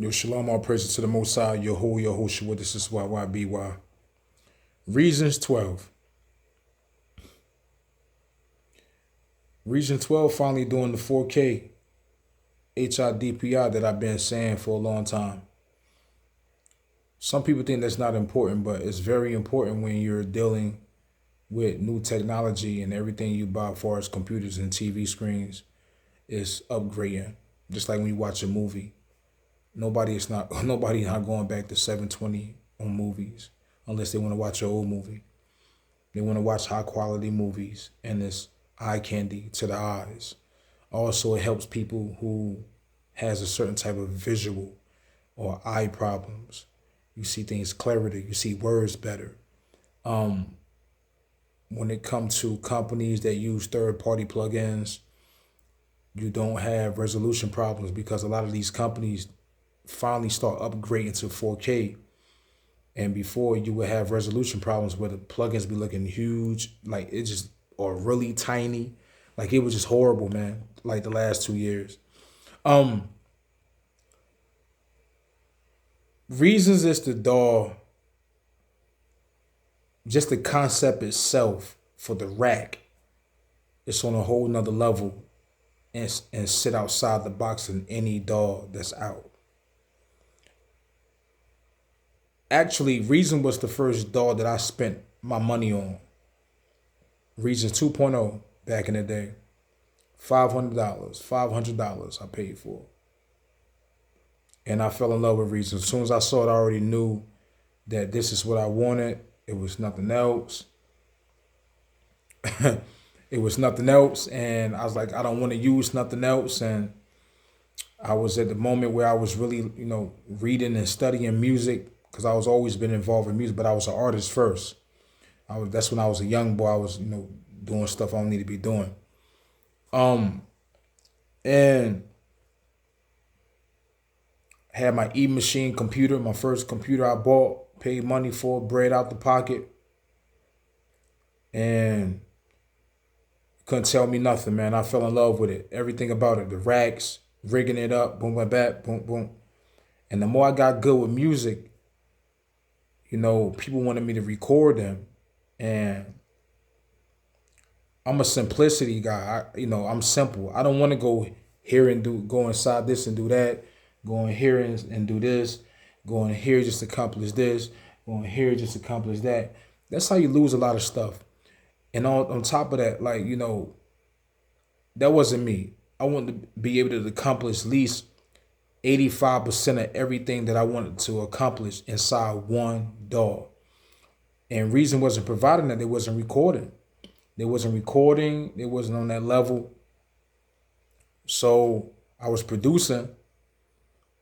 Yo, shalom, all praises to the Most High, Yahushua. This is Yyby. Reasons 12. Reason 12 finally doing the 4K HIDPI that I've been saying for a long time. Some people think that's not important, but it's very important when you're dealing with new technology and everything you buy as far as computers and TV screens is upgrading. Just like when you watch a movie. Nobody not going back to 720 on movies unless they want to watch an old movie. They want to watch high quality movies, and it's eye candy to the eyes. Also, it helps people who has a certain type of visual or eye problems. You see things clarity, you see words better. When it comes to companies that use third-party plugins, you don't have resolution problems because a lot of these companies finally start upgrading to 4K. And before, you would have resolution problems where the plugins be looking huge, like it just, or really tiny. Like it was just horrible, man, like the last 2 years. Reasons is the DAW, just the concept itself for the rack, it's on a whole nother level and sit outside the box in any DAW that's out. Actually, Reason was the first DAW that I spent my money on. Reason 2.0 back in the day. $500 I paid for. And I fell in love with Reason. As soon as I saw it, I already knew that this is what I wanted. It was nothing else. It was nothing else. And I was like, I don't want to use nothing else. And I was at the moment where I was really, reading and studying music, because I was always been involved in music, but I was an artist first. That's when I was a young boy. I was, doing stuff I don't need to be doing. And had my E-Machine computer, my first computer I bought, paid money for, bread out the pocket. And couldn't tell me nothing, man. I fell in love with it. Everything about it. The racks, rigging it up, boom, boom, back, boom, boom. And the more I got good with music, people wanted me to record them. And I'm a simplicity guy. I'm simple. I don't want to go here and go inside this and do that. Go in here and do this. Go in here just accomplish this. Go in here just accomplish that. That's how you lose a lot of stuff. And on top of that, that wasn't me. I wanted to be able to accomplish at least 85% of everything that I wanted to accomplish inside one DAW. And Reason wasn't providing that. They wasn't recording. They wasn't on that level. So I was producing.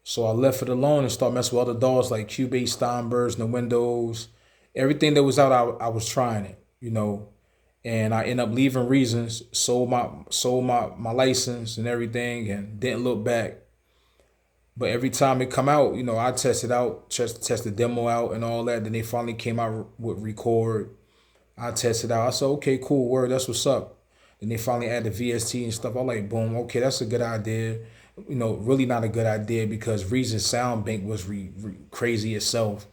So I left it alone and started messing with other DAWs like Cubase, Steinbergs, and the Windows. Everything that was out, I was trying it, And I ended up leaving Reasons, sold my license and everything, and didn't look back. But every time it come out, I test it out, test the demo out and all that. Then they finally came out with record. I tested out. I said, okay, cool, word, that's what's up. Then they finally added VST and stuff. I'm like, boom, okay, that's a good idea. Really not a good idea because Reason Sound Bank was crazy itself.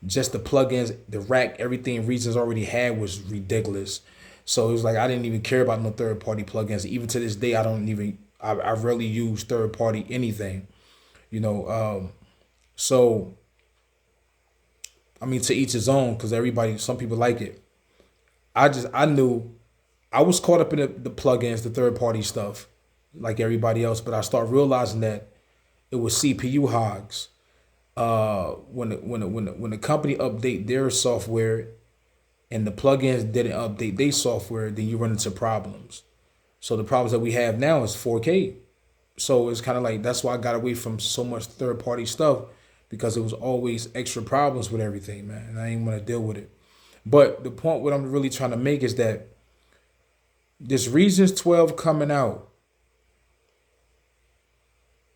Just the plugins, the rack, everything Reasons already had was ridiculous. So it was like I didn't even care about no third-party plugins. Even to this day, I rarely use third-party anything. So, to each his own, because some people like it. I knew I was caught up in the plugins, the third party stuff, like everybody else, but I started realizing that it was CPU hogs. When the company update their software and the plugins didn't update their software, then you run into problems. So the problems that we have now is 4K. So it's kind of like, that's why I got away from so much third-party stuff, because it was always extra problems with everything, man. And I didn't want to deal with it. But the point what I'm really trying to make is that this Reasons 12 coming out,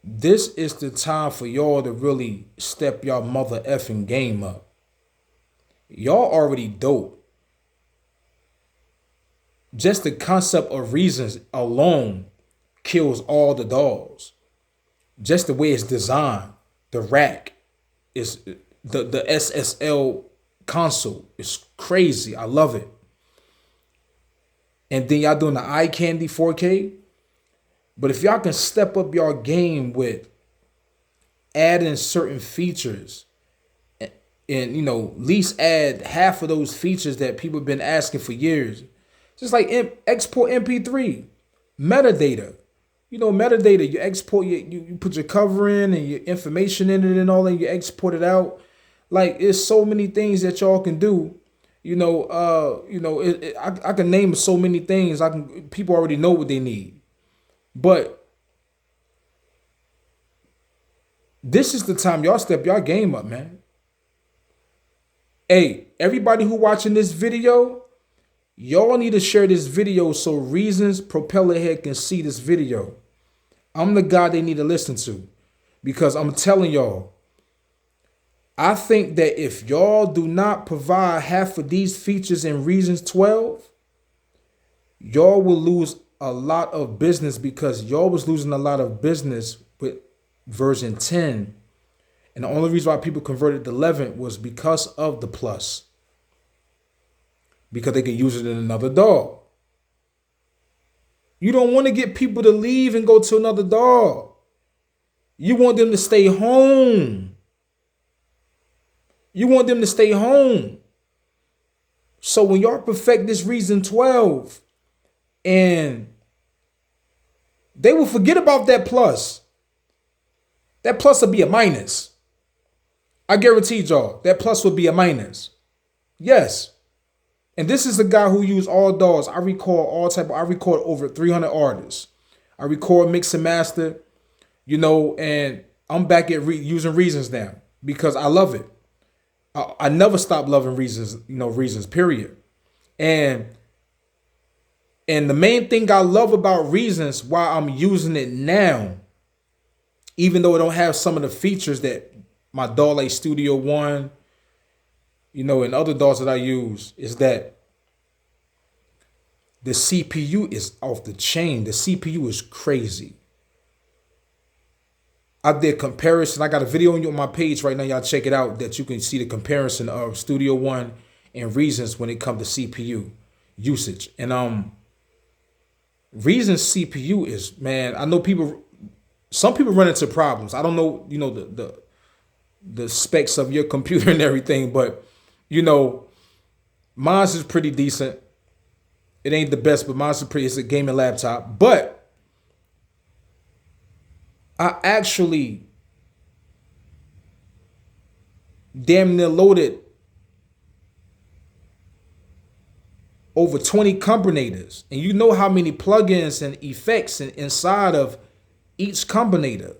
this is the time for y'all to really step y'all mother effing game up. Y'all already dope. Just the concept of Reasons alone kills all the DAWs. Just the way it's designed. The rack is the SSL console is crazy. I love it. And then y'all doing the eye candy 4K. But if y'all can step up your game with adding certain features and you know, at least add half of those features that people have been asking for years. Just like export MP3, metadata. You know, metadata, you export, you put your cover in and your information in it and all, and you export it out. Like, it's so many things that y'all can do. I can name so many things. People already know what they need. But this is the time y'all step y'all game up, man. Hey, everybody who watching this video, y'all need to share this video so Reasons Propeller Head can see this video. I'm the guy they need to listen to, because I'm telling y'all, I think that if y'all do not provide half of these features in Reasons 12, y'all will lose a lot of business, because y'all was losing a lot of business with version 10. And the only reason why people converted to 11 was because of the plus. Because they can use it in another dog. You don't want to get people to leave and go to another dog. You want them to stay home. You want them to stay home. So when y'all perfect this Reason 12, and they will forget about that plus. That plus will be a minus. I guarantee y'all, that plus will be a minus. Yes. And this is the guy who used all DAWs. I record over 300 artists. I record, mix and master, and I'm back at using Reasons now because I love it. I never stop loving Reasons, period. And the main thing I love about Reasons, why I'm using it now, even though it don't have some of the features that my DAW like Studio One, and other DAWs that I use, is that the CPU is off the chain. The CPU is crazy. I did comparison. I got a video on my page right now. Y'all check it out, that you can see the comparison of Studio One and Reasons when it comes to CPU usage. And Reasons CPU is, man, I know some people run into problems. I don't know, the specs of your computer and everything, but mine's is pretty decent. It ain't the best, but mine's is it's a gaming laptop. But I actually damn near loaded over 20 combinators. And you know how many plugins and effects inside of each combinator.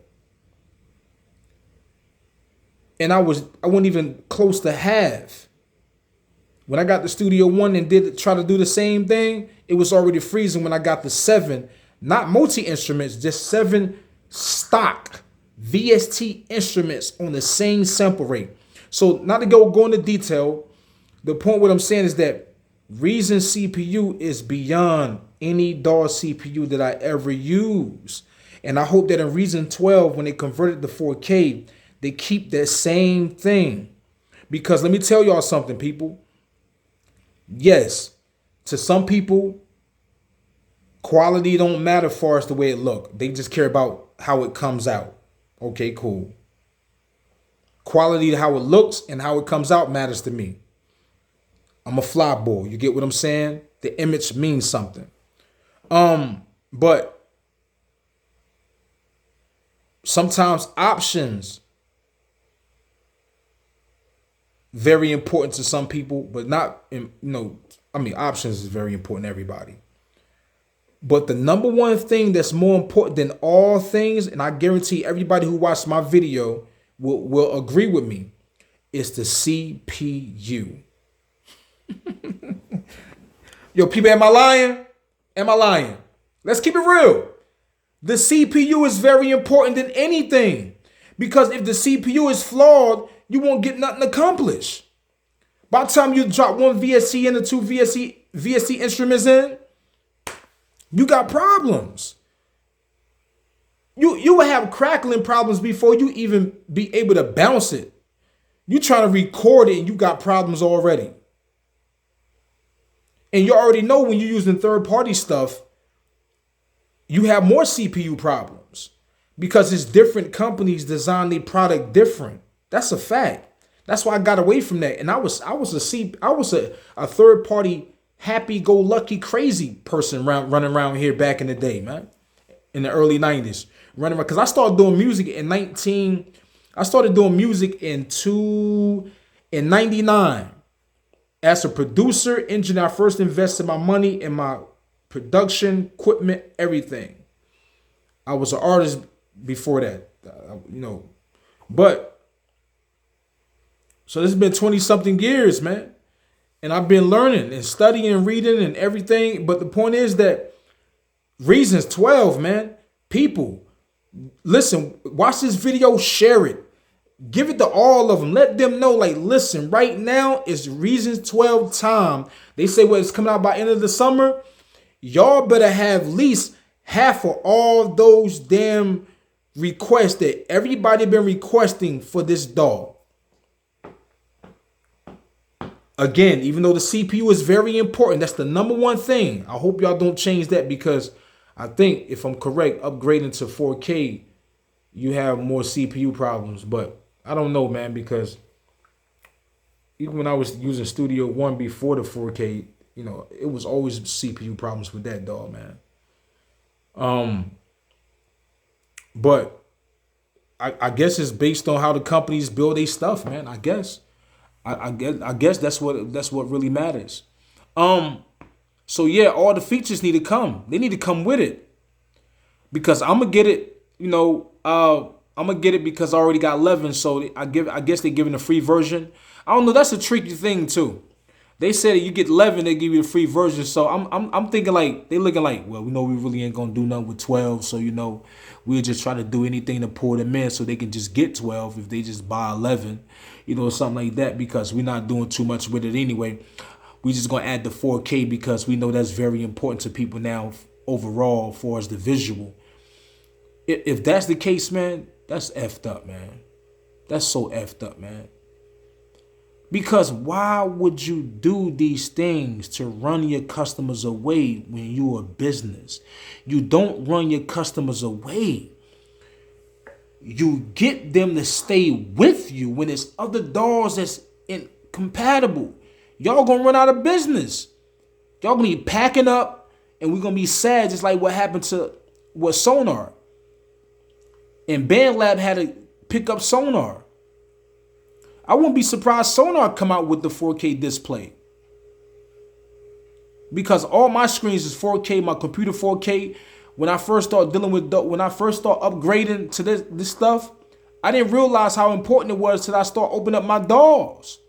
And I wasn't even close to half. When I got the Studio One and try to do the same thing, it was already freezing when I got the 7, not multi-instruments, just 7 stock VST instruments on the same sample rate. So not to go into detail, the point what I'm saying is that Reason CPU is beyond any DAW CPU that I ever use. And I hope that in Reason 12, when they converted to 4K, they keep that same thing. Because let me tell y'all something, people. Yes, to some people, quality don't matter far as the way it look. They just care about how it comes out. Okay, cool. Quality, how it looks and how it comes out matters to me. I'm a fly boy. You get what I'm saying? The image means something. But sometimes options very important to some people, but not, options is very important to everybody. But the number one thing that's more important than all things, and I guarantee everybody who watched my video will agree with me, is the CPU. Yo, people, am I lying? Am I lying? Let's keep it real. The CPU is very important than anything. Because if the CPU is flawed, you won't get nothing accomplished. By the time you drop one VST in or two VST instruments in, you got problems. You will have crackling problems before you even be able to bounce it. You trying to record it and you got problems already. And you already know when you're using third-party stuff, you have more CPU problems because it's different companies design their product different. That's a fact. That's why I got away from that. And I was a third-party happy-go-lucky crazy person running around here back in the day, man. In the early 90s. Running around because I started doing music in 99. As a producer, engineer, I first invested my money in my production, equipment, everything. I was an artist before that, But, so this has been 20-something years, man. And I've been learning and studying and reading and everything. But the point is that Reasons 12, man. People, listen, watch this video, share it. Give it to all of them. Let them know, like, listen, right now is Reasons 12 time. They say, well, it's coming out by end of the summer. Y'all better have at least half of all those damn requests that everybody been requesting for this dog. Again, even though the CPU is very important, that's the number one thing. I hope y'all don't change that because I think, if I'm correct, upgrading to 4K, you have more CPU problems. But I don't know, man, because even when I was using Studio One before the 4K, it was always CPU problems with that dog, man. But I guess it's based on how the companies build their stuff, man. I guess that's what really matters. So yeah, all the features need to come. They need to come with it. Because I'm gonna get it, I'm gonna get it because I already got 11. So I guess they're giving a free version. I don't know. That's a tricky thing too. They said that you get 11, they give you a free version. So I'm thinking like they looking like, well, we know we really ain't gonna do nothing with 12. So we'll just try to do anything to pull them in so they can just get 12 if they just buy 11, something like that. Because we're not doing too much with it anyway. We just gonna add the 4K because we know that's very important to people now overall, as far as the visual. If that's the case, man, that's effed up, man. That's so effed up, man. Because why would you do these things to run your customers away when you're a business? You don't run your customers away. You get them to stay with you when it's other dogs that's incompatible. Y'all gonna run out of business. Y'all gonna be packing up and we're gonna be sad, just like what happened with Sonar. And BandLab had to pick up Sonar. I wouldn't be surprised Sonar come out with the 4K display. Because all my screens is 4K, my computer 4K. When I first started upgrading to this stuff, I didn't realize how important it was till I start opening up my DAWs.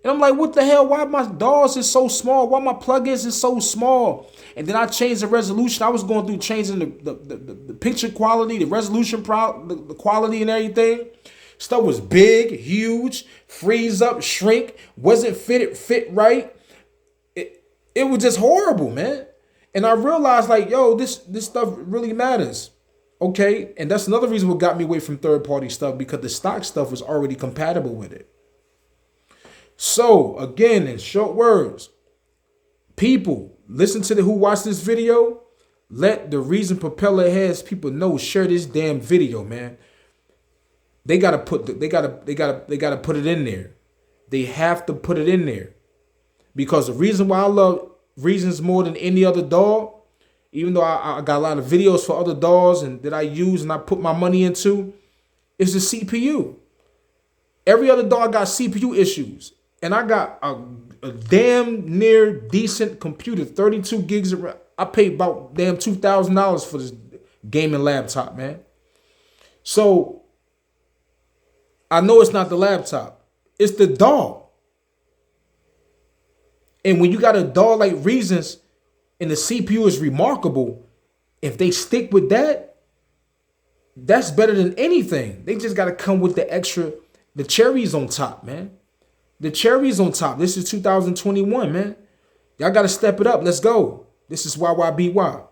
And I'm like, what the hell? Why my DAWs is so small? Why my plugins is so small? And then I changed the resolution. I was going through changing the picture quality, the resolution, the quality and everything. Stuff was big, huge, freeze up, shrink, wasn't fit right. It was just horrible, man. And I realized, like, yo, this stuff really matters. Okay? And that's another reason what got me away from third-party stuff, because the stock stuff was already compatible with it. So, again, in short words, people, listen to who watched this video. Let the Reason Propeller Heads people know, share this damn video, man. They gotta put it in there. They have to put it in there. Because the reason why I love Reasons more than any other dog, even though I got a lot of videos for other dogs and that I use and I put my money into, is the CPU. Every other dog got CPU issues. And I got a damn near decent computer, 32 gigs of RAM. I paid about damn $2,000 for this gaming laptop, man. So I know it's not the laptop. It's the dog. And when you got a dog like Reasons and the CPU is remarkable, if they stick with that, that's better than anything. They just got to come with the cherries on top, man. The cherries on top. This is 2021, man. Y'all got to step it up. Let's go. This is YYBY.